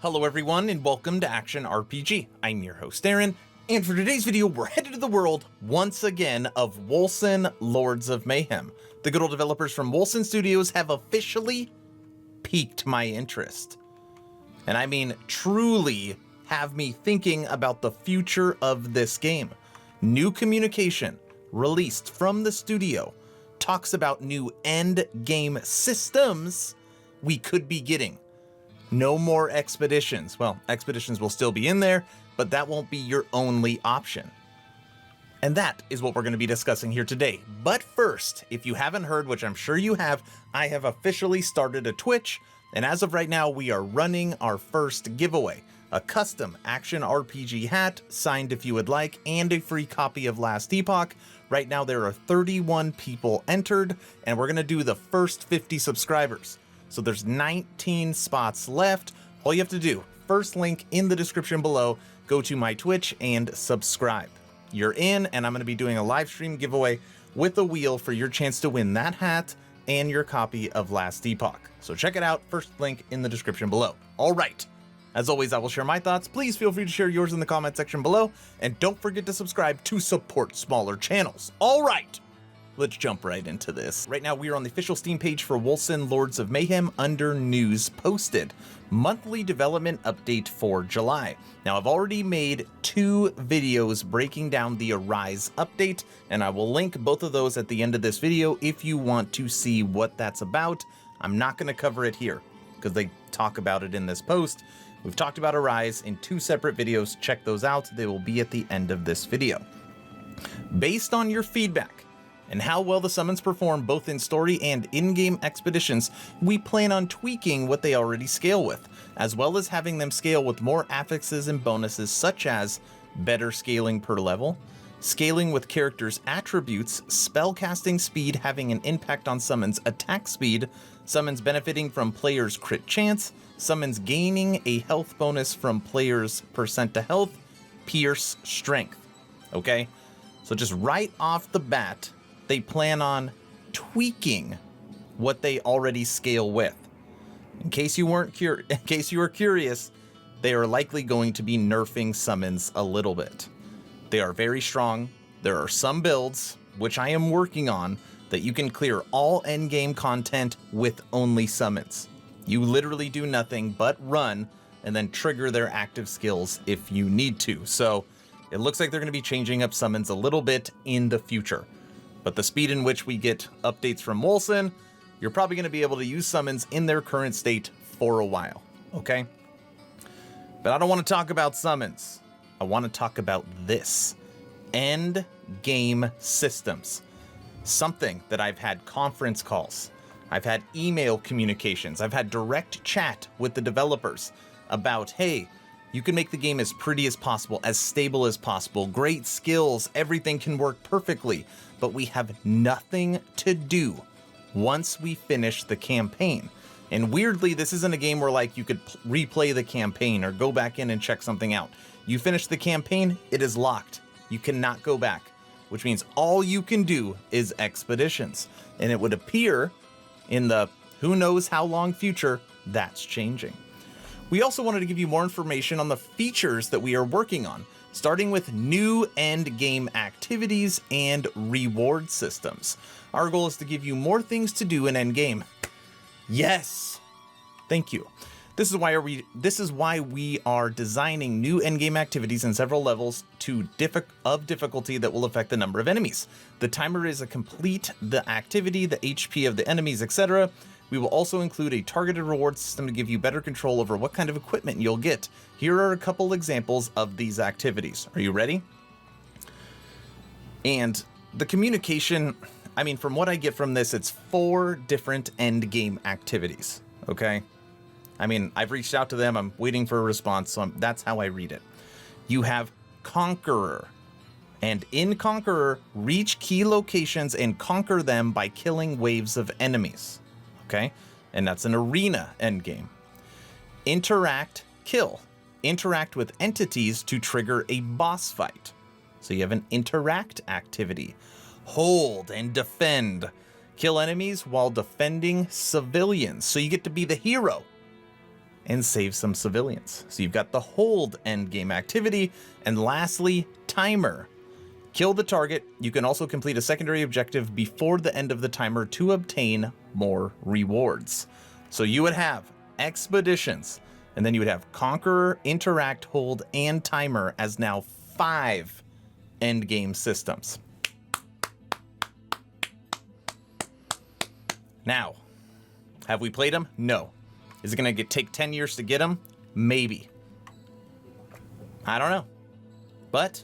Hello everyone and welcome to Action RPG. I'm your host Aaron, and for today's video we're headed to the world once again of Wolcen Lords of Mayhem. The good old developers from Wolcen Studios have officially piqued my interest. And I mean truly have me thinking about the future of this game. New communication released from the studio talks about new end game systems we could be getting. No more expeditions. Well, expeditions will still be in there, but that won't be your only option. And that is what we're going to be discussing here today. But first, if you haven't heard, which I'm sure you have, I have officially started a Twitch, and as of right now, we are running our first giveaway. A custom Action RPG hat, signed if you would like, and a free copy of Last Epoch. Right now, there are 31 people entered, and we're going to do the first 50 subscribers. So there's 19 spots left. All you have to do, first link in the description below, go to my Twitch and subscribe. You're in, and I'm going to be doing a live stream giveaway with a wheel for your chance to win that hat and your copy of Last Epoch. So check it out, first link in the description below. All right. As always, I will share my thoughts. Please feel free to share yours in the comment section below, and don't forget to subscribe to support smaller channels. All right. Let's jump right into this. Right now, we are on the official Steam page for Wolcen Lords of Mayhem under News Posted. Monthly development update for July. Now, I've already made 2 videos breaking down the Arise update, and I will link both of those at the end of this video if you want to see what that's about. I'm not going to cover it here because they talk about it in this post. We've talked about Arise in 2 separate videos. Check those out. They will be at the end of this video. Based on your feedback, and how well the summons perform both in story and in-game expeditions, we plan on tweaking what they already scale with, as well as having them scale with more affixes and bonuses such as better scaling per level, scaling with characters' attributes, spellcasting speed having an impact on summons' attack speed, summons benefiting from players' crit chance, summons gaining a health bonus from players' percent to health, pierce strength. Okay? So just right off the bat, they plan on tweaking what they already scale with. In case you were curious, they are likely going to be nerfing summons a little bit. They are very strong. There are some builds, which I am working on, that you can clear all endgame content with only summons. You literally do nothing but run and then trigger their active skills if you need to. So it looks like they're going to be changing up summons a little bit in the future. But the speed in which we get updates from Wolcen, you're probably going to be able to use summons in their current state for a while, okay? But I don't want to talk about summons. I want to talk about this. End game systems. Something that I've had conference calls. I've had email communications. I've had direct chat with the developers about, hey, you can make the game as pretty as possible, as stable as possible, great skills, everything can work perfectly, but we have nothing to do once we finish the campaign. And weirdly, this isn't a game where like you could replay the campaign or go back in and check something out. You finish the campaign, it is locked. You cannot go back, which means all you can do is expeditions. And it would appear in the who knows how long future, that's changing. We also wanted to give you more information on the features that we are working on, starting with new end game activities and reward systems. Our goal is to give you more things to do in end game. Yes, thank you. This is why we are designing new end game activities in several levels of difficulty that will affect the number of enemies. The timer is to complete the activity, the HP of the enemies, etc. We will also include a targeted reward system to give you better control over what kind of equipment you'll get. Here are a couple examples of these activities. Are you ready? And the communication, I mean, from what I get from this, it's 4 different end game activities, okay? I mean, I've reached out to them, I'm waiting for a response, so that's how I read it. You have Conqueror, and in Conqueror, reach key locations and conquer them by killing waves of enemies. Okay, and that's an arena endgame. Interact, kill. Interact with entities to trigger a boss fight. So you have an interact activity. Hold and defend. Kill enemies while defending civilians. So you get to be the hero. and save some civilians. So you've got the hold endgame activity, and lastly, timer. Kill the target. You can also complete a secondary objective before the end of the timer to obtain more rewards. So you would have expeditions, and then you would have conqueror, interact, hold, and timer as now 5 endgame systems. Now, have we played them? No. Is it going to take 10 years to get them? Maybe. I don't know. But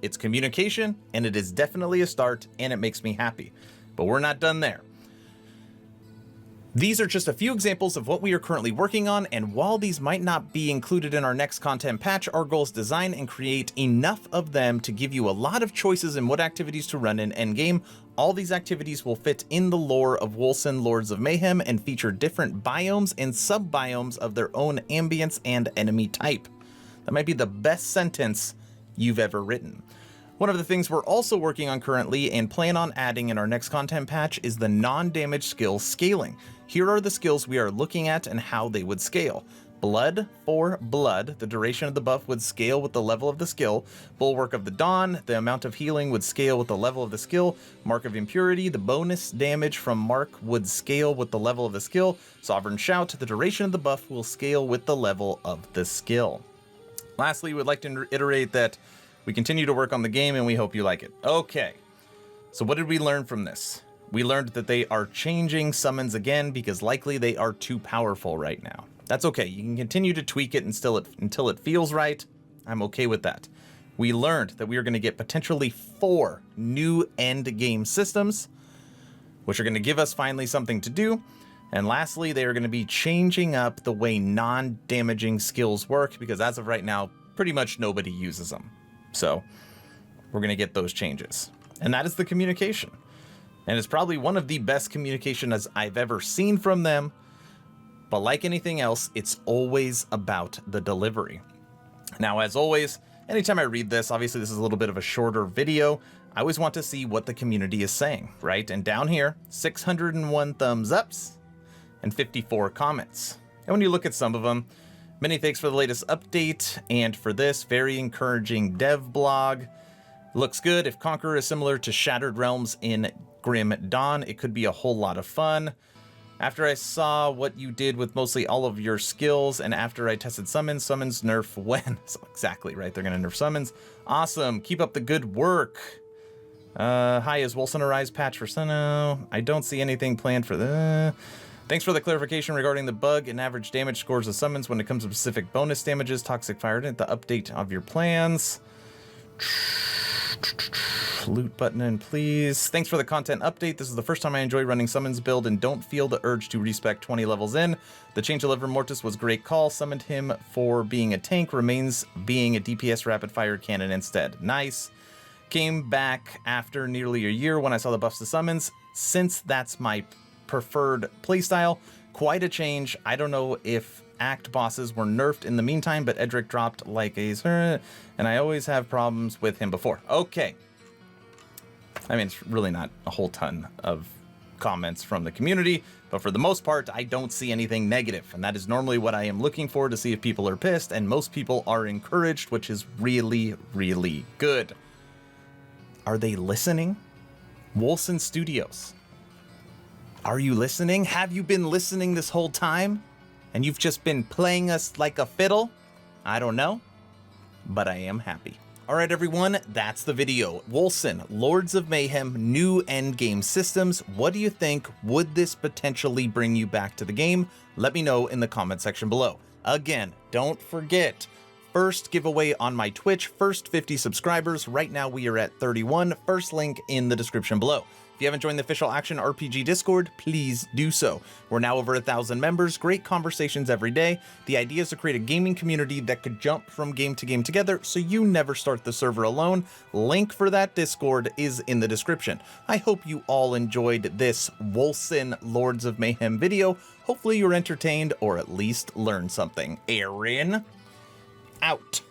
it's communication, and it is definitely a start, and it makes me happy. But we're not done there. These are just a few examples of what we are currently working on, and while these might not be included in our next content patch, our goal is to design and create enough of them to give you a lot of choices in what activities to run in endgame. All these activities will fit in the lore of Wolcen Lords of Mayhem and feature different biomes and sub-biomes of their own ambience and enemy type. That might be the best sentence you've ever written. One of the things we're also working on currently and plan on adding in our next content patch is the non-damage skill scaling. Here are the skills we are looking at and how they would scale. Blood for blood, the duration of the buff would scale with the level of the skill. Bulwark of the Dawn, the amount of healing would scale with the level of the skill. Mark of Impurity, the bonus damage from Mark would scale with the level of the skill. Sovereign Shout, the duration of the buff will scale with the level of the skill. Lastly, we'd like to reiterate that we continue to work on the game and we hope you like it. Okay, so what did we learn from this? We learned that they are changing summons again because likely they are too powerful right now. That's okay, you can continue to tweak it until it feels right. I'm okay with that. We learned that we are going to get potentially 4 new end game systems, which are going to give us finally something to do. And lastly, they are going to be changing up the way non-damaging skills work because as of right now, pretty much nobody uses them. So we're going to get those changes. And that is the communication. And it's probably one of the best communication as I've ever seen from them. But like anything else, it's always about the delivery. Now, as always, anytime I read this, obviously this is a little bit of a shorter video. I always want to see what the community is saying, right? And down here, 601 thumbs ups and 54 comments. And when you look at some of them, many thanks for the latest update, and for this very encouraging dev blog. Looks good. If Conqueror is similar to Shattered Realms in Grim Dawn, it could be a whole lot of fun. After I saw what you did with mostly all of your skills, and after I tested summons nerf when. So exactly right, they're gonna nerf summons. Awesome, keep up the good work. Hi, is Wolcen a Rise patch for Sinnoh? I don't see anything planned for the... Thanks for the clarification regarding the bug and average damage scores of summons when it comes to specific bonus damages. Toxic Fire, the update of your plans. Loot button in, please. Thanks for the content update. This is the first time I enjoy running summons build and don't feel the urge to respec 20 levels in. The change of Liver Mortis was a great call. Summoned him for being a tank, remains being a DPS rapid fire cannon instead. Nice. Came back after nearly a year when I saw the buffs to summons. Since that's my preferred playstyle, quite a change. I don't know if act bosses were nerfed in the meantime, but Edric dropped like a... and I always have problems with him before. Okay. I mean, it's really not a whole ton of comments from the community, but for the most part, I don't see anything negative, and that is normally what I am looking for to see if people are pissed, and most people are encouraged, which is really, really good. Are they listening? Wolcen Studios. Are you listening? Have you been listening this whole time? And you've just been playing us like a fiddle? I don't know, but I am happy. All right, everyone, that's the video. Wolcen, Lords of Mayhem, new endgame systems. What do you think? Would this potentially bring you back to the game? Let me know in the comment section below. Again, don't forget, first giveaway on my Twitch, first 50 subscribers. Right now we are at 31. First link in the description below. If you haven't joined the official Action RPG Discord, please do so. We're now over 1,000 members, great conversations every day. The idea is to create a gaming community that could jump from game to game together so you never start the server alone. Link for that Discord is in the description. I hope you all enjoyed this Wolcen Lords of Mayhem video. Hopefully you're entertained or at least learned something. Aaron, out.